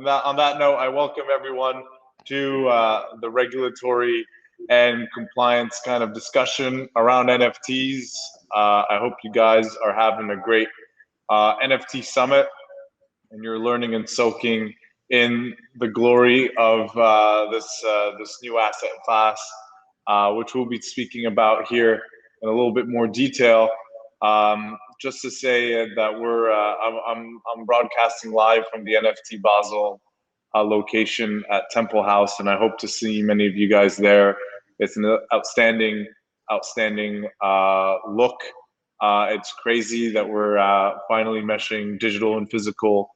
on that note, I welcome everyone to the regulatory and compliance kind of discussion around NFTs. I hope you guys are having a great NFT summit and you're learning and soaking in the glory of this new asset class, which we'll be speaking about here in a little bit more detail. Just to say that I'm broadcasting live from the NFT Basel location at Temple House, and I hope to see many of you guys there. It's an outstanding look. It's crazy that we're finally meshing digital and physical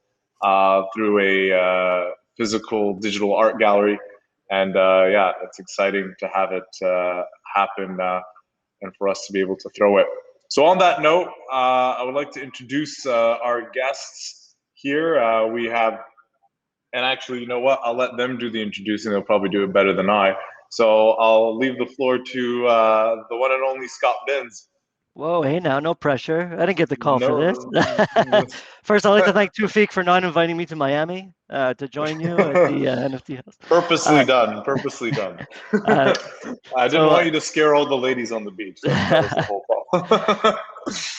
through a physical digital art gallery, and yeah, it's exciting to have it happen and for us to be able to throw it. So on that note, I would like to introduce our guests here. We have, and actually, you know what? I'll let them do the introducing. They'll probably do it better than I. So I'll leave the floor to the one and only Scott Binns. Whoa, hey now, no pressure. I didn't get the call for this. First, I'd like to thank Toufic for not inviting me to Miami to join you at the NFT house. Purposely done. I didn't want you to scare all the ladies on the beach. That was the whole problem.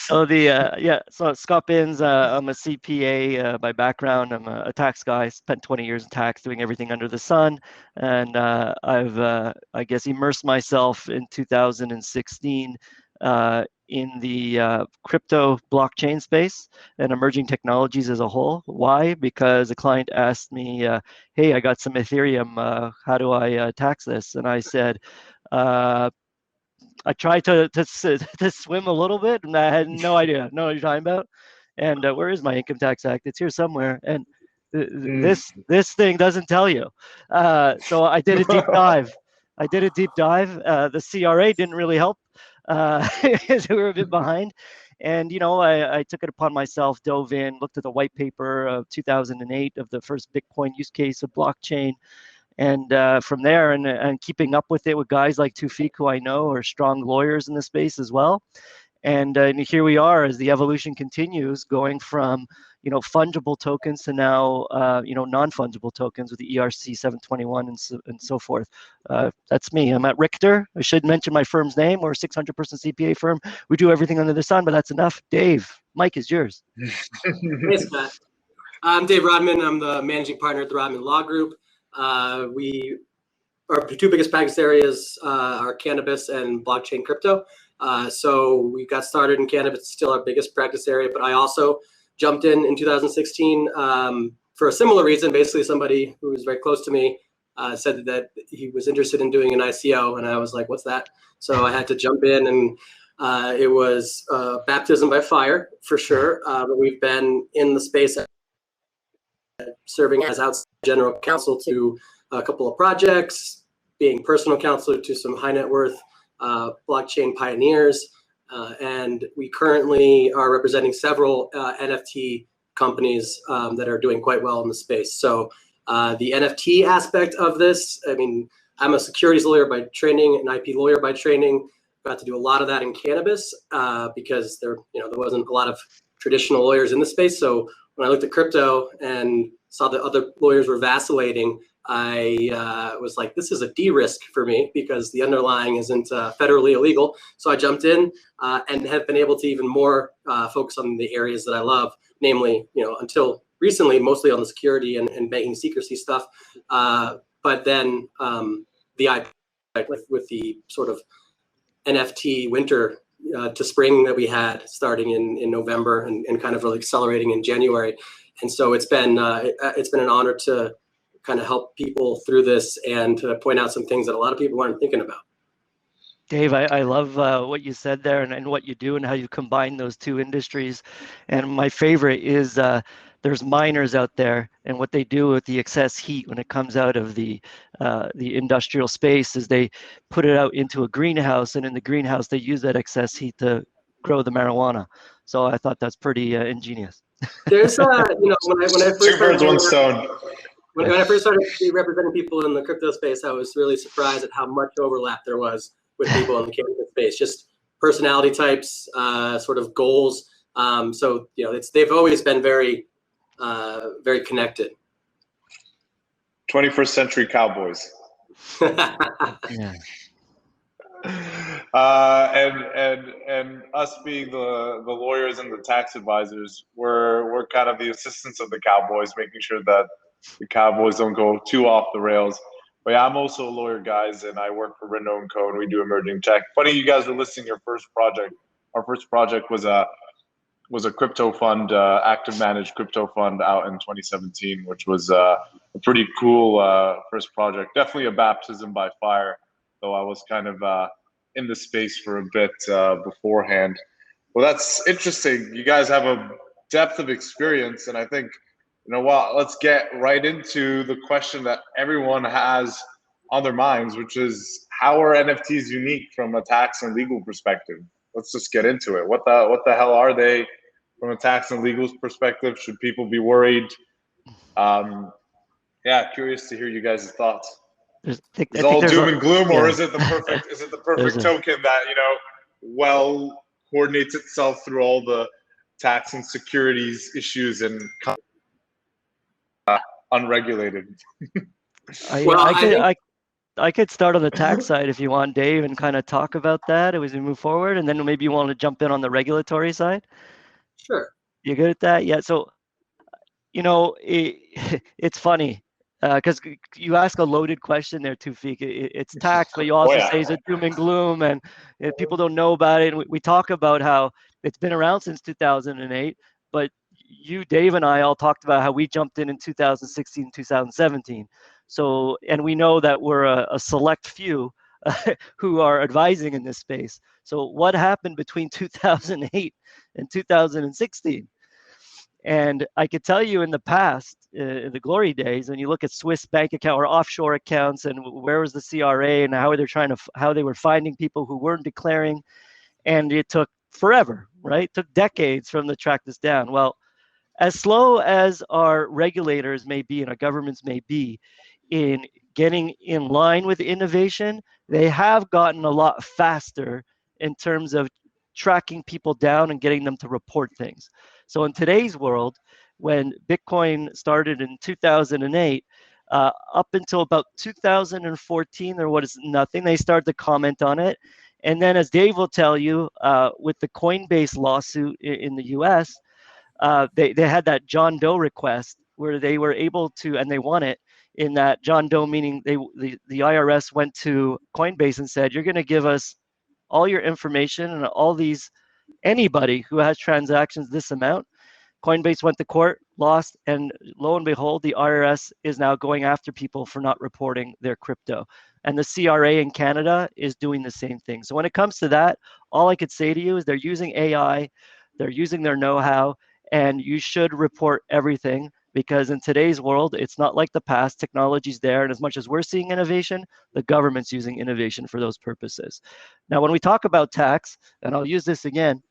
So Scott Binns, I'm a CPA by background. I'm a tax guy. Spent 20 years in tax, doing everything under the sun, and I've I guess immersed myself in 2016 in the crypto blockchain space and emerging technologies as a whole. Why? Because a client asked me, hey, I got some Ethereum, how do I tax this? And I said, I tried to swim a little bit, and I had no idea, know what you're talking about. And where is my income tax act? It's here somewhere. And this thing doesn't tell you. So I did a deep dive. The CRA didn't really help. We were a bit behind. And, you know, I took it upon myself, dove in, looked at the white paper of 2008 of the first Bitcoin use case of blockchain. And from there, and keeping up with it with guys like Toufic, who I know are strong lawyers in the space as well. And here we are as the evolution continues, going from, you know, fungible tokens to now, you know, non-fungible tokens with the ERC 721 and so forth. That's me. I'm at Richter. I should mention my firm's name. We're a 600-person CPA firm. We do everything under the sun, but that's enough. Dave, Mike is yours. Thanks, Matt. I'm Dave Rodman. I'm the managing partner at the Rodman Law Group. Our two biggest practice areas are cannabis and blockchain crypto. So we got started in cannabis, it's still our biggest practice area, but I also jumped in 2016 for a similar reason. Basically, somebody who was very close to me said that he was interested in doing an ICO, and I was like, what's that? So I had to jump in, and it was baptism by fire, for sure. But we've been in the space serving as outside general counsel to a couple of projects, being personal counselor to some high net worth blockchain pioneers, and we currently are representing several NFT companies that are doing quite well in the space. So the NFT aspect of this, I mean, I'm a securities lawyer by training, an IP lawyer by training. Got to do a lot of that in cannabis because there wasn't a lot of traditional lawyers in the space. So when I looked at crypto and saw that other lawyers were vacillating, I was like, this is a de-risk for me because the underlying isn't federally illegal. So I jumped in and have been able to even more focus on the areas that I love, namely, you know, until recently, mostly on the security and banking secrecy stuff. But then the IP with the sort of NFT winter to spring that we had starting in November and kind of really accelerating in January. And so it's been an honor to kind of help people through this and to point out some things that a lot of people aren't thinking about. Dave, I love what you said there and what you do and how you combine those two industries. And my favorite is there's miners out there, and what they do with the excess heat when it comes out of the industrial space is they put it out into a greenhouse, and in the greenhouse they use that excess heat to grow the marijuana. So I thought that's pretty ingenious. There's when I first two birds, one stone. When I first started representing people in the crypto space, I was really surprised at how much overlap there was with people in the cannabis space, just personality types, sort of goals. So they've always been very, very connected. 21st century cowboys. Yeah. And us being the lawyers and the tax advisors, we're kind of the assistants of the Cowboys, making sure that the Cowboys don't go too off the rails. But yeah, I'm also a lawyer, guys, and I work for Renno and Co. and we do emerging tech. Funny, you guys are listing your first project. Our first project was a crypto fund, active managed crypto fund out in 2017, which was a pretty cool first project. Definitely a baptism by fire, though I was kind of in the space for a bit beforehand. Well, that's interesting. You guys have a depth of experience, and I think, you know what, let's get right into the question that everyone has on their minds, which is, how are NFTs unique from a tax and legal perspective? Let's just get into it. What the hell are they from a tax and legal perspective? Should people be worried? Yeah, curious to hear you guys' thoughts. Is it all doom and gloom, or is it the perfect token that, you know, well coordinates itself through all the tax and securities issues and unregulated? I could start on the tax side if you want, Dave, and kind of talk about that as we move forward, and then maybe you want to jump in on the regulatory side. Sure. You good at that? Yeah. So, you know, it's funny because you ask a loaded question there, Toufic. It's tax, but you also say it's a doom and gloom, and people don't know about it. And we talk about how it's been around since 2008, but you, Dave, and I all talked about how we jumped in 2016, 2017. So, and we know that we're a select few who are advising in this space. So what happened between 2008 and 2016? And I could tell you in the past, in the glory days, when you look at Swiss bank account or offshore accounts, and where was the CRA and how they were finding people who weren't declaring, and it took forever, right? It took decades for them to track this down. Well, as slow as our regulators may be and our governments may be in getting in line with innovation, they have gotten a lot faster in terms of tracking people down and getting them to report things. So in today's world, when Bitcoin started in 2008, up until about 2014, there was nothing. They started to comment on it. And then, as Dave will tell you, with the Coinbase lawsuit in the US, they had that John Doe request where they were able to, and they won it, in that John Doe, meaning the IRS went to Coinbase and said, you're going to give us all your information and anybody who has transactions this amount. Coinbase went to court, lost, and lo and behold, the IRS is now going after people for not reporting their crypto. And the CRA in Canada is doing the same thing. So when it comes to that, all I could say to you is they're using AI, they're using their know-how, and you should report everything, because in today's world, it's not like the past. Technology's there, and as much as we're seeing innovation, the government's using innovation for those purposes. Now, when we talk about tax, and I'll use this again,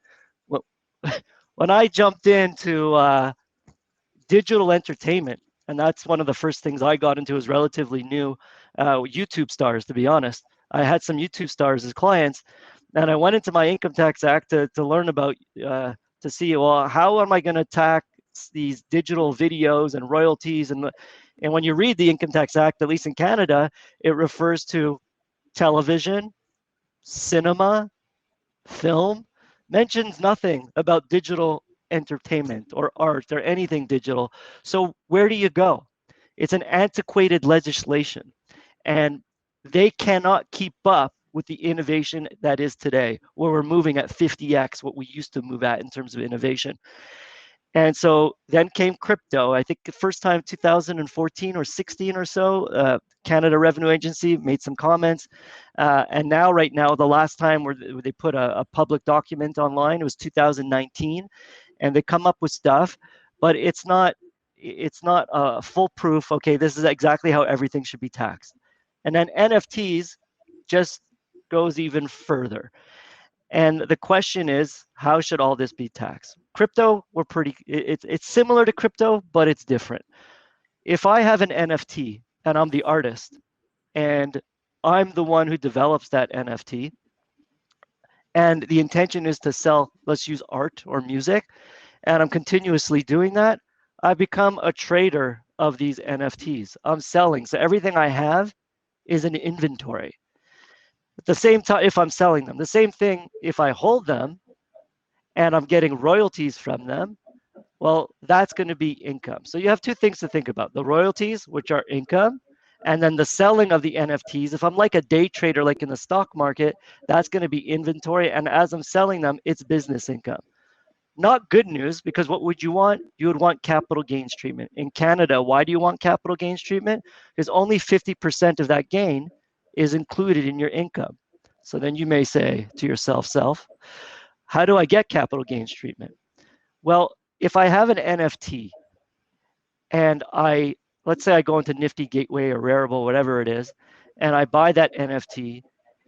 when I jumped into digital entertainment, and that's one of the first things I got into, is relatively new, YouTube stars, to be honest. I had some YouTube stars as clients, and I went into my Income Tax Act to learn about, to see, well, how am I going to tax these digital videos and royalties? And when you read the Income Tax Act, at least in Canada, it refers to television, cinema, film, mentions nothing about digital entertainment or art or anything digital. So where do you go? It's an antiquated legislation, and they cannot keep up with the innovation that is today, where we're moving at 50x what we used to move at in terms of innovation. And so then came crypto. I think the first time 2014 or 16 or so, Canada Revenue Agency made some comments. And now, right now, the last time where they put a public document online, it was 2019. And they come up with stuff, but it's not foolproof. Okay, this is exactly how everything should be taxed. And then NFTs just goes even further. And the question is, how should all this be taxed? Crypto, it's similar to crypto, but it's different. If I have an NFT and I'm the artist and I'm the one who develops that NFT, and the intention is to sell, let's use art or music, and I'm continuously doing that, I become a trader of these NFTs. I'm selling. So everything I have is an inventory. At the same time, if I'm selling them, the same thing if I hold them and I'm getting royalties from them, well, that's going to be income. So you have two things to think about: the royalties, which are income, and then the selling of the NFTs. If I'm like a day trader, like in the stock market, that's going to be inventory. And as I'm selling them, it's business income. Not good news, because what would you want? You would want capital gains treatment. In Canada, why do you want capital gains treatment? Because only 50% of that gain is included in your income. So then you may say to yourself, how do I get capital gains treatment? Well, if I have an NFT and let's say I go into Nifty Gateway or Rarible, whatever it is, and I buy that NFT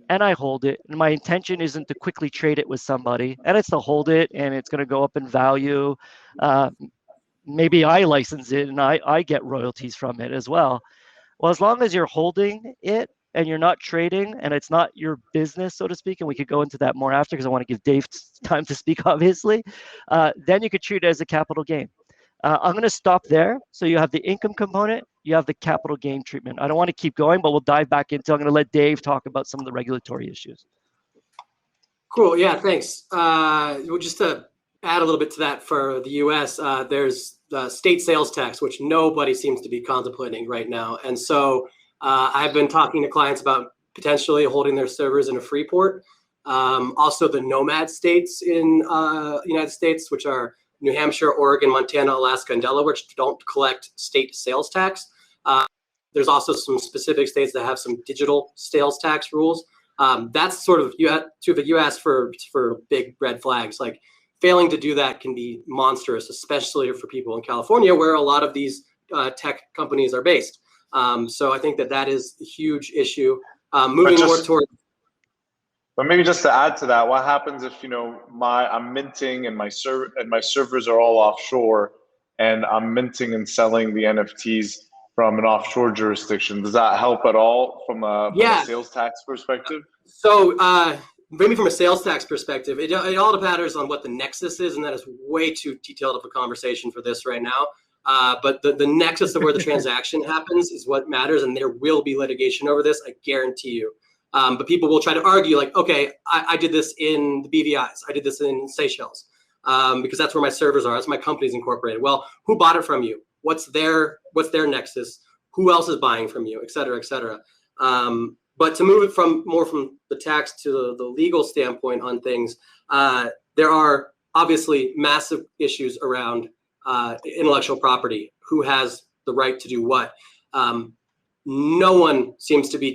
and I hold it, and my intention isn't to quickly trade it with somebody, and it's to hold it, and it's going to go up in value. Maybe I license it and I get royalties from it as well. Well, as long as you're holding it and you're not trading and it's not your business, so to speak, and we could go into that more after because I want to give Dave time to speak, obviously, then you could treat it as a capital gain. I'm going to stop there. So you have the income component, you have the capital gain treatment. I don't want to keep going, but we'll dive back into, I'm going to let Dave talk about some of the regulatory issues. Cool. Yeah, thanks. Well, just to add a little bit to that for the US, there's the state sales tax, which nobody seems to be contemplating right now. And so I've been talking to clients about potentially holding their servers in a free port. Also the nomad states in the United States, which are New Hampshire, Oregon, Montana, Alaska, and Delaware, which don't collect state sales tax. There's also some specific states that have some digital sales tax rules. That's sort of, you asked for big red flags. Like, failing to do that can be monstrous, especially for people in California, where a lot of these tech companies are based. So I think that is a huge issue. Moving more toward. But maybe just to add to that, what happens if I'm minting and my servers are all offshore, and I'm minting and selling the NFTs from an offshore jurisdiction? Does that help at all from a sales tax perspective? So maybe from a sales tax perspective, it all depends on what the nexus is, and that is way too detailed of a conversation for this right now. But the nexus of where the transaction happens is what matters, and there will be litigation over this, I guarantee you. But people will try to argue, like, okay, I did this in the BVIs, I did this in Seychelles, because that's where my servers are, that's my company's incorporated. Well, who bought it from you? What's their nexus? Who else is buying from you, et cetera, et cetera. But to move it more from the tax to the legal standpoint on things, there are obviously massive issues around intellectual property. Who has the right to do what? No one seems to be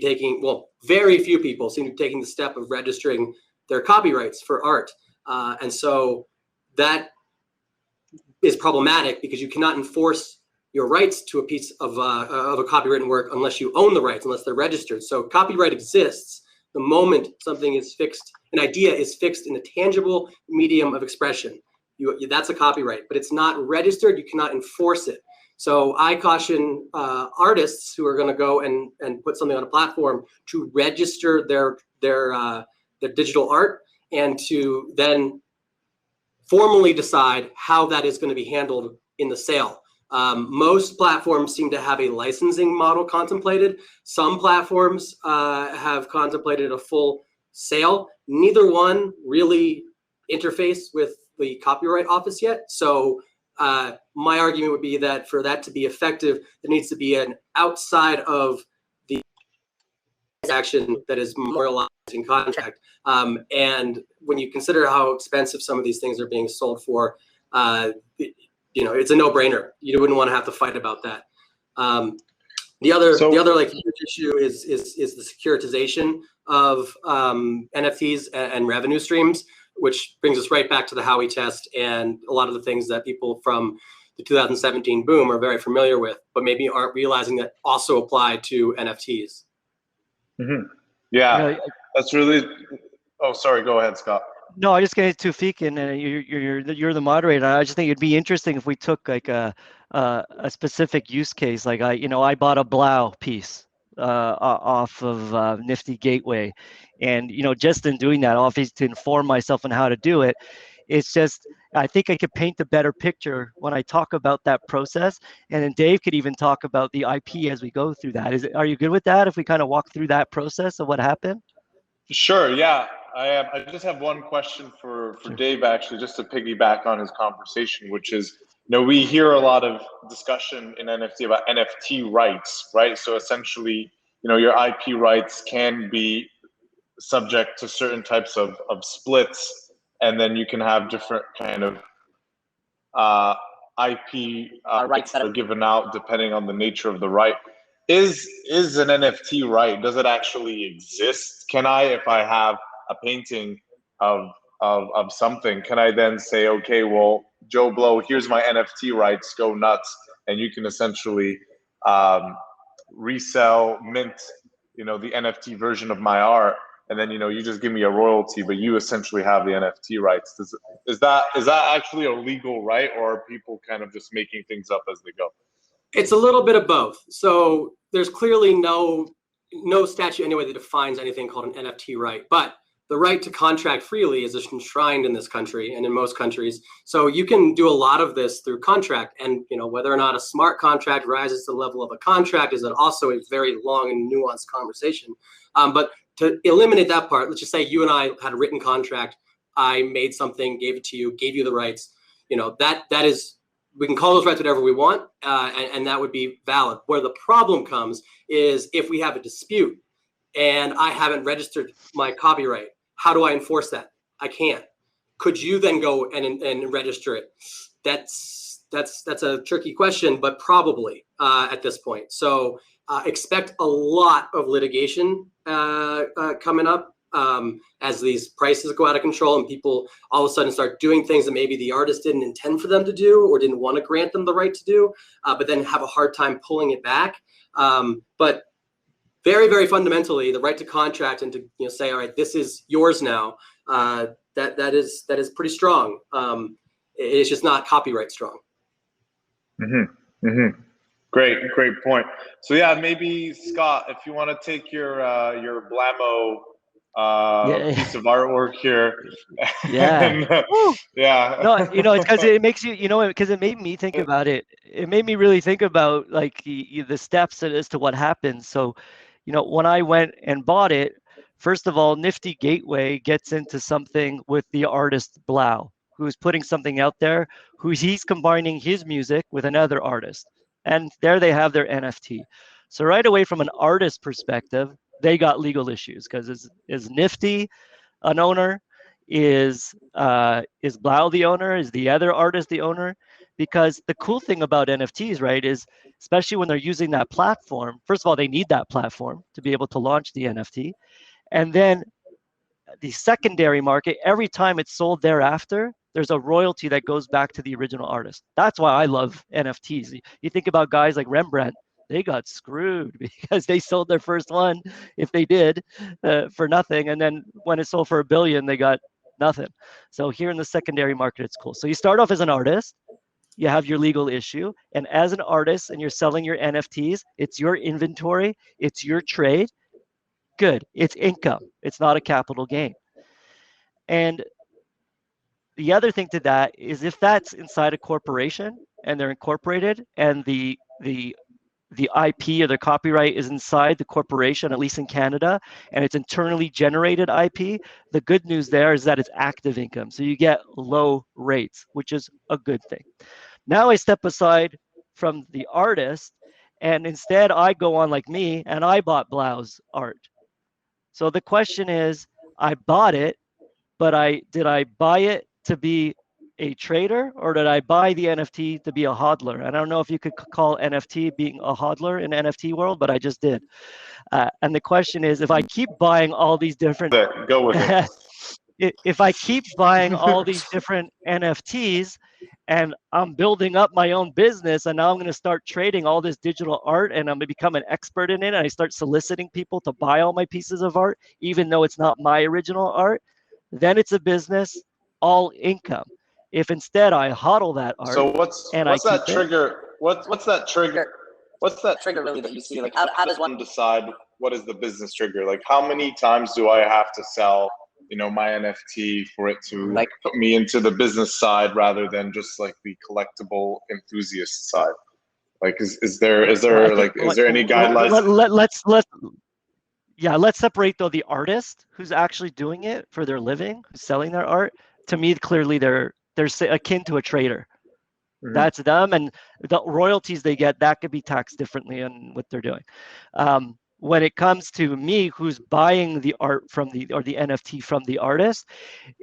very few people seem to be taking the step of registering their copyrights for art. And so that is problematic, because you cannot enforce your rights to a piece of a copywritten work unless you own the rights, unless they're registered. So copyright exists the moment something is fixed, an idea is fixed in a tangible medium of expression. That's a copyright, but it's not registered, you cannot enforce it. So I caution artists who are going to go and put something on a platform to register their digital art, and to then formally decide how that is going to be handled in the sale. Most platforms seem to have a licensing model contemplated. Some platforms have contemplated a full sale. Neither one really interface with the Copyright Office yet. So my argument would be that for that to be effective, there needs to be an outside of the transaction that is memorialized in contract. And when you consider how expensive some of these things are being sold for, it's a no-brainer. You wouldn't want to have to fight about that. The other huge issue is the securitization of NFTs and revenue streams, which brings us right back to the Howey test and a lot of the things that people from the 2017 boom are very familiar with, but maybe aren't realizing that also apply to NFTs. Mm-hmm. Yeah, that's really. Oh, sorry. Go ahead, Scott. No, I just get Toufic, and you're the moderator. I just think it'd be interesting if we took like a specific use case. Like I bought a Blau piece off of Nifty Gateway, and just in doing that, obviously to inform myself on how to do it, it's just I think I could paint a better picture when I talk about that process. And then Dave could even talk about the IP as we go through that. Are you good with that if we kind of walk through that process of what happened? Sure. Yeah. I just have one question for Sure. Dave, actually, just to piggyback on his conversation, which is, we hear a lot of discussion in NFT about NFT rights, right? So essentially, your IP rights can be subject to certain types of splits, and then you can have different kind of IP rights that are given out depending on the nature of the right. Is an NFT right? Does it actually exist? Can I, if I have a painting of something, can I then say, okay, well, Joe Blow, here's my NFT rights, go nuts, and you can essentially resell, mint, the NFT version of my art, and then you just give me a royalty, but you essentially have the NFT rights. Is that actually a legal right, or are people kind of just making things up as they go? It's a little bit of both. So there's clearly no statute anyway that defines anything called an NFT right, but the right to contract freely is enshrined in this country and in most countries. So you can do a lot of this through contract, and whether or not a smart contract rises to the level of a contract is also a very long and nuanced conversation. But to eliminate that part, let's just say you and I had a written contract. I made something, gave it to you, gave you the rights. That is, we can call those rights whatever we want, and that would be valid. Where the problem comes is if we have a dispute and I haven't registered my copyright. How do I enforce that? I can't. Could you then go and register it? That's a tricky question, but probably at this point. So expect a lot of litigation coming up as these prices go out of control and people all of a sudden start doing things that maybe the artist didn't intend for them to do or didn't want to grant them the right to do, but then have a hard time pulling it back. But very, very fundamentally, the right to contract and to say, all right, this is yours now. That is pretty strong. It's just not copyright strong. Mm-hmm. Mm-hmm. Great point. So yeah, maybe Scott, if you want to take your Blamo piece of artwork here. Yeah. And, yeah. No, it's because it makes you, because it made me think about it. It made me really think about like the steps as to what happens. So, when I went and bought it, first of all, Nifty Gateway gets into something with the artist Blau, who's putting something out there, he's combining his music with another artist. And there they have their NFT. So right away from an artist perspective, they got legal issues because is Nifty an owner? Is Blau the owner? Is the other artist the owner? Because the cool thing about NFTs, right, is especially when they're using that platform, first of all, they need that platform to be able to launch the NFT. And then the secondary market, every time it's sold thereafter, there's a royalty that goes back to the original artist. That's why I love NFTs. You think about guys like Rembrandt, they got screwed because they sold their first one, if they did, for nothing. And then when it sold for $1 billion, they got nothing. So here in the secondary market, it's cool. So you start off as an artist, you have your legal issue, and as an artist and you're selling your NFTs, it's your inventory, it's your trade. Good, it's income. It's not a capital gain. And the other thing to that is if that's inside a corporation and they're incorporated and the IP or the copyright is inside the corporation, at least in Canada, and it's internally generated IP, the good news there is that it's active income. So you get low rates, which is a good thing. Now I step aside from the artist, and instead I go on like me, and I bought Blau's art. So the question is, I bought it, but did I buy it to be a trader, or did I buy the NFT to be a hodler? And I don't know if you could call NFT being a hodler in NFT world, but I just did. And the question is, if I keep buying all these different, go with it. If I keep buying all these different NFTs and I'm building up my own business, and now I'm going to start trading all this digital art, and I'm going to become an expert in it, and I start soliciting people to buy all my pieces of art, even though it's not my original art, then it's a business, all income. If instead I hodl that art, so what's that trigger? What's that trigger? What's that trigger really that you see? Like, how does one decide what is the business trigger? Like, how many times do I have to sell my NFT for it to like put me into the business side rather than just like the collectible enthusiast side? Like, is there any guidelines? Let's separate though the artist who's actually doing it for their living, who's selling their art. To me, clearly they're akin to a trader. Mm-hmm. That's them, and the royalties they get, that could be taxed differently on what they're doing. When it comes to me, who's buying the art from the NFT from the artist,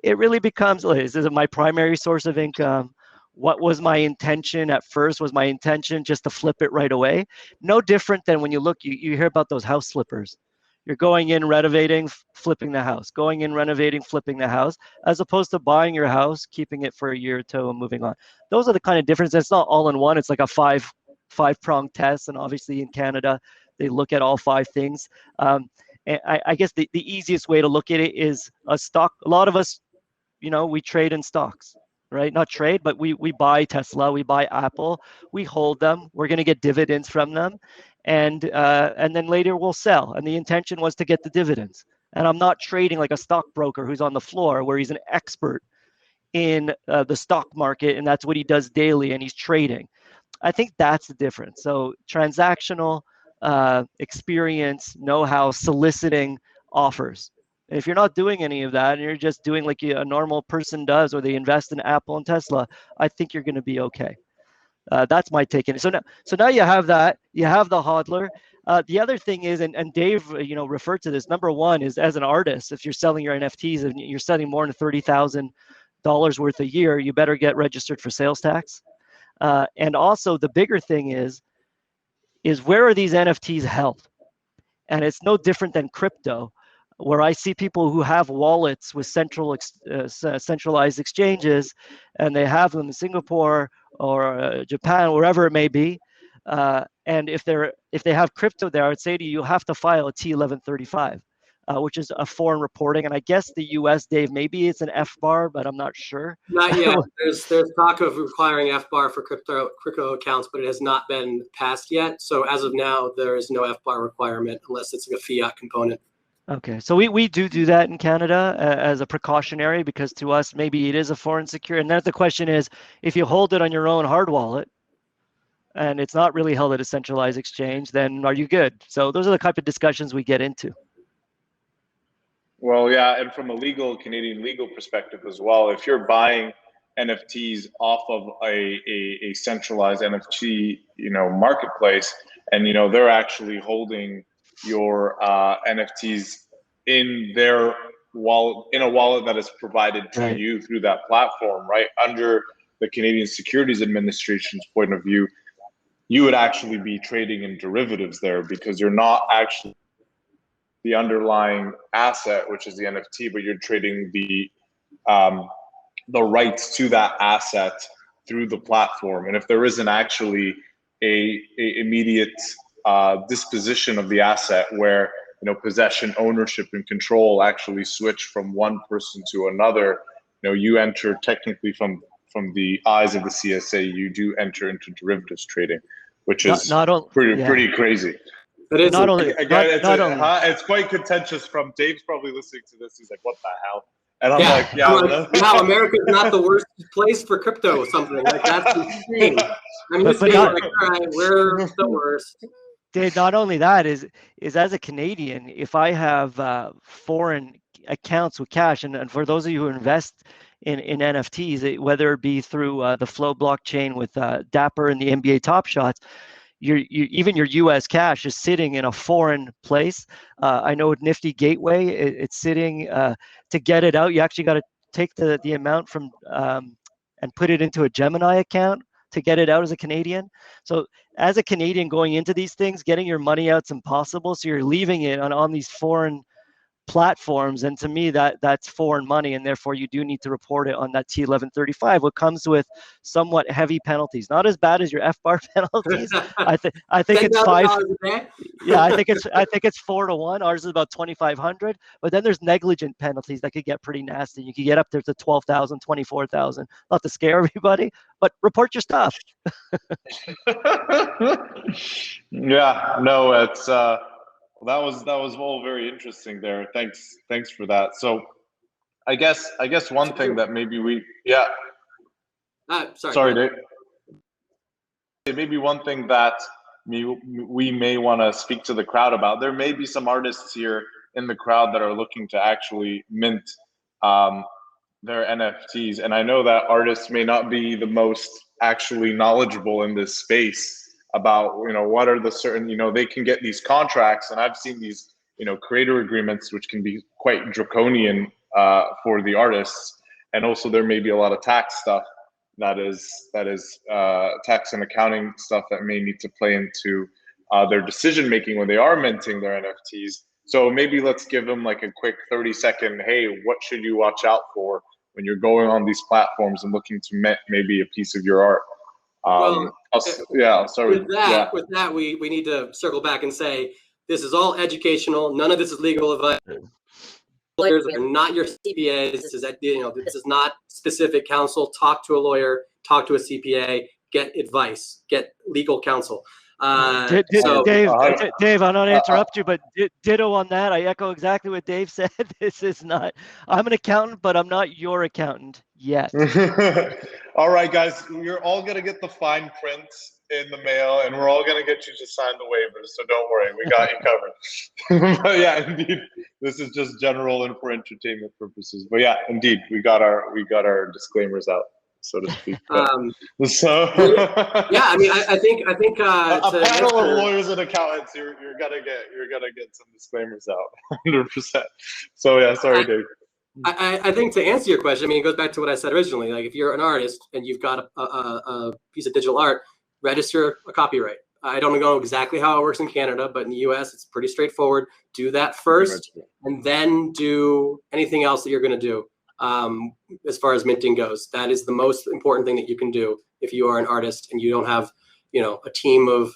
it really becomes, is it my primary source of income? What was my intention at first? Was my intention just to flip it right away? No different than when you hear about those house flippers. You're going in, renovating, flipping the house, going in, renovating, flipping the house, as opposed to buying your house, keeping it for a year or two and moving on. Those are the kind of differences. It's not all in one. It's like a five-pronged test. And obviously in Canada, they look at all 5 things. And I guess the easiest way to look at it is a stock. A lot of us, we trade in stocks, right? Not trade, but we buy Tesla, we buy Apple, we hold them. We're going to get dividends from them. And then later we'll sell. And the intention was to get the dividends. And I'm not trading like a stockbroker who's on the floor where he's an expert in the stock market, and that's what he does daily, and he's trading. I think that's the difference. So transactional experience, know-how, soliciting offers. And if you're not doing any of that and you're just doing like a normal person does, or they invest in Apple and Tesla, I think you're going to be okay. That's my take in it. So now you have that. You have the hodler. The other thing is, and Dave, referred to this. Number one is, as an artist, if you're selling your NFTs and you're selling more than $30,000 worth a year, you better get registered for sales tax. And also the bigger thing is where are these NFTs held? And it's no different than crypto, where I see people who have wallets with centralized exchanges, and they have them in Singapore or Japan, wherever it may be. And if they have crypto there, I'd say to you, you'll have to file a T1135, which is a foreign reporting. And I guess the US, Dave, maybe it's an FBAR, but I'm not sure. Not yet. There's talk of requiring FBAR for crypto accounts, but it has not been passed yet. So as of now, there is no FBAR requirement unless it's a fiat component. Okay, so we do that in Canada as a precautionary, because to us, maybe it is a foreign security. And then the question is, if you hold it on your own hard wallet and it's not really held at a centralized exchange, then are you good? So those are the type of discussions we get into. Well, yeah, and from a Canadian legal perspective as well, if you're buying NFTs off of a centralized NFT, marketplace, and they're actually holding your NFTs in their wallet, in a wallet that is provided to you through that platform, right? Under the Canadian Securities Administration's point of view, you would actually be trading in derivatives there, because you're not actually the underlying asset, which is the NFT, but you're trading the rights to that asset through the platform. And if there isn't actually a immediate disposition of the asset, where possession, ownership, and control actually switch from one person to another, you enter technically from the eyes of the CSA, you do enter into derivatives trading, which is pretty crazy. But it's it's quite contentious. From Dave's probably listening to this, he's like, "What the hell?" And I'm like, "Wow, America's not the worst place for crypto or something. Like, that's insane." I'm just being like, "All right, we're the worst." Dave, not only that is as a Canadian, if I have foreign accounts with cash, and for those of you who invest in NFTs, whether it be through the Flow blockchain with Dapper and the NBA Top Shots, even your U.S. cash is sitting in a foreign place. I know with Nifty Gateway, it's sitting. To get it out, you actually got to take the amount from and put it into a Gemini account to get it out as a Canadian. So as a Canadian going into these things, getting your money out is impossible. So you're leaving it on these foreign platforms, and to me that's foreign money, and therefore you do need to report it on that T1135, what comes with somewhat heavy penalties. Not as bad as your FBAR penalties. I think it's $5. Yeah, I think it's 4 to 1. Ours is about 2,500. But then there's negligent penalties that could get pretty nasty. You could get up there to 12,000, 24,000. Not to scare everybody, but report your stuff. Yeah, no, it's. That was all very interesting there. Thanks for that. So I guess one thing that maybe sorry, Dave. Maybe one thing that we may want to speak to the crowd about. There may be some artists here in the crowd that are looking to actually mint their NFTs, and I know that artists may not be the most actually knowledgeable in this space about what are the certain they can get these contracts, and I've seen these creator agreements which can be quite draconian for the artists, and also there may be a lot of tax stuff that is tax and accounting stuff that may need to play into their decision making when they are minting their NFTs. So maybe let's give them like a quick 30-second, hey, what should you watch out for when you're going on these platforms and looking to mint maybe a piece of your art? With that, we need to circle back and say this is all educational. None of this is legal advice. Lawyers are not your CPAs. This is not specific counsel. Talk to a lawyer. Talk to a CPA. Get advice. Get legal counsel. Dave, I don't want to interrupt you, but ditto on that. I echo exactly what Dave said. This is not, I'm an accountant, but I'm not your accountant yet. All right, guys, you're all going to get the fine print in the mail, and we're all going to get you to sign the waivers. So don't worry, we got you covered. But yeah, indeed, this is just general and for entertainment purposes. But yeah, indeed, we got our disclaimers out, so to speak. Yeah, I mean, I think a panel of lawyers and accountants, you're gonna get some disclaimers out, 100%. So yeah, sorry, Dave. I think to answer your question, I mean, it goes back to what I said originally. Like, if you're an artist and you've got a piece of digital art, register a copyright. I don't know exactly how it works in Canada, but in the US, it's pretty straightforward. Do that first, and then do anything else that you're going to do. As far as minting goes, that is the most important thing that you can do if you are an artist and you don't have, a team of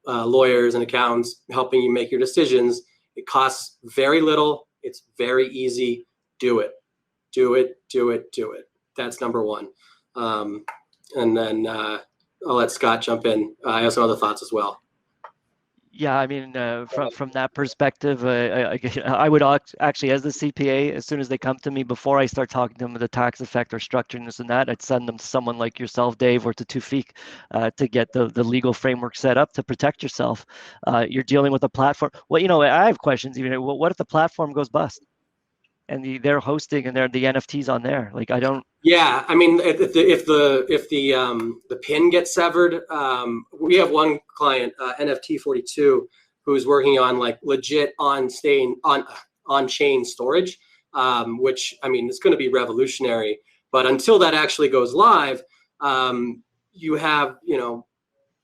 lawyers and accountants helping you make your decisions. It costs very little. It's very easy. Do it. That's number one. And then I'll let Scott jump in. I have some other thoughts as well. Yeah, I mean, from that perspective, I would actually, as the CPA, as soon as they come to me, before I start talking to them with the tax effect or structuring this and that, I'd send them to someone like yourself, Dave, or to Toufic, to get the legal framework set up to protect yourself. You're dealing with a platform. Well, I have questions. Even what if the platform goes bust, and they're hosting and they're the NFTs on there? Like, I don't. Yeah, I mean, if the pin gets severed, we have one client, NFT 42, who's working on like legit on chain storage, which, I mean, it's going to be revolutionary. But until that actually goes live, you have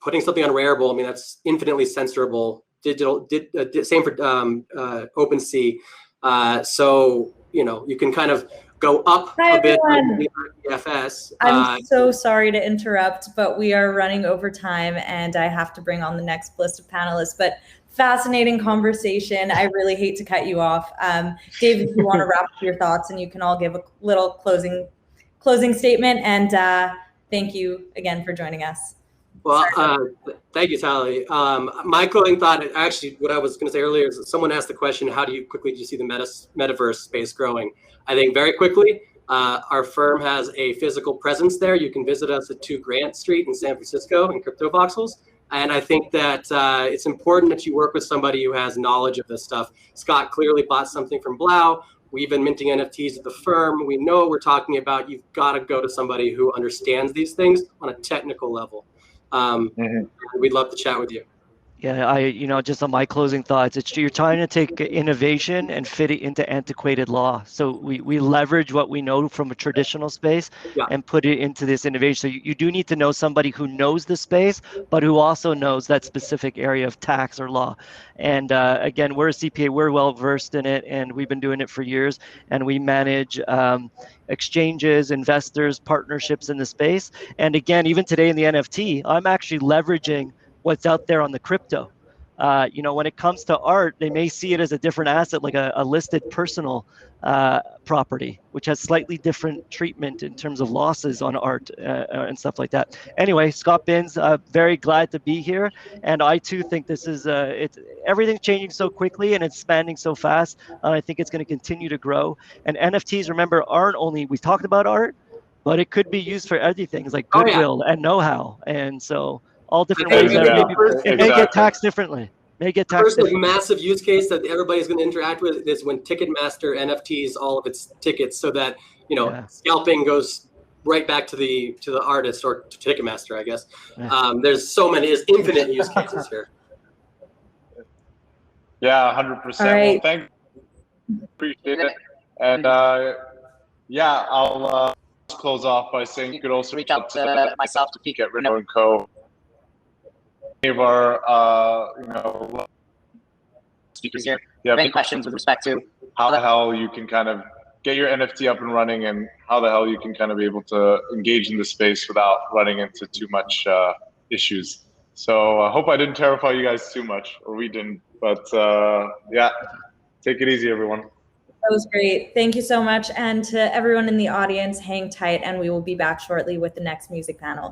putting something on Rarible. I mean, that's infinitely censorable. Same for OpenSea. So you can kind of go up a bit on the EFS. I'm so sorry to interrupt, but we are running over time and I have to bring on the next list of panelists. But fascinating conversation. I really hate to cut you off. Dave, if you want to wrap up your thoughts, and you can all give a little closing statement. And thank you again for joining us. Well, thank you, Tali. My closing thought, actually, what I was going to say earlier is that someone asked the question, how quickly do you see the metaverse space growing? I think very quickly. Our firm has a physical presence there. You can visit us at 2 Grant Street in San Francisco in Crypto Voxels. And I think that it's important that you work with somebody who has knowledge of this stuff. Scott clearly bought something from Blau. We've been minting NFTs at the firm. We know what we're talking about. You've got to go to somebody who understands these things on a technical level. We'd love to chat with you. Yeah, just on my closing thoughts, you're trying to take innovation and fit it into antiquated law. So we leverage what we know from a traditional space and put it into this innovation. So you do need to know somebody who knows the space, but who also knows that specific area of tax or law. And again, we're a CPA, we're well versed in it, and we've been doing it for years. And we manage exchanges, investors, partnerships in the space. And again, even today in the NFT, I'm actually leveraging what's out there on the crypto. when it comes to art, they may see it as a different asset, like a listed personal property, which has slightly different treatment in terms of losses on art and stuff like that. Anyway, Scott Binns, very glad to be here, and I too think this is everything's changing so quickly and it's expanding so fast. I think it's going to continue to grow. And NFTs, remember, aren't only, we talked about art, but it could be used for other things like goodwill and know-how, and so all different ways that it may get taxed differently. First, like, massive use case that everybody's going to interact with is when Ticketmaster NFTs all of its tickets, so that scalping goes right back to the artist or to Ticketmaster, I guess. There's infinite use cases here. Yeah, 100%. Right. Well, thanks. Appreciate it. And I'll close off by saying you could also reach out to myself, Toufic at Renno & Co. Any of our speakers here, if you have any questions with respect to how the hell you can kind of get your NFT up and running, and how the hell you can kind of be able to engage in the space without running into too much issues. So I hope I didn't terrify you guys too much, or we didn't. But take it easy, everyone. That was great. Thank you so much. And to everyone in the audience, hang tight, and we will be back shortly with the next music panel.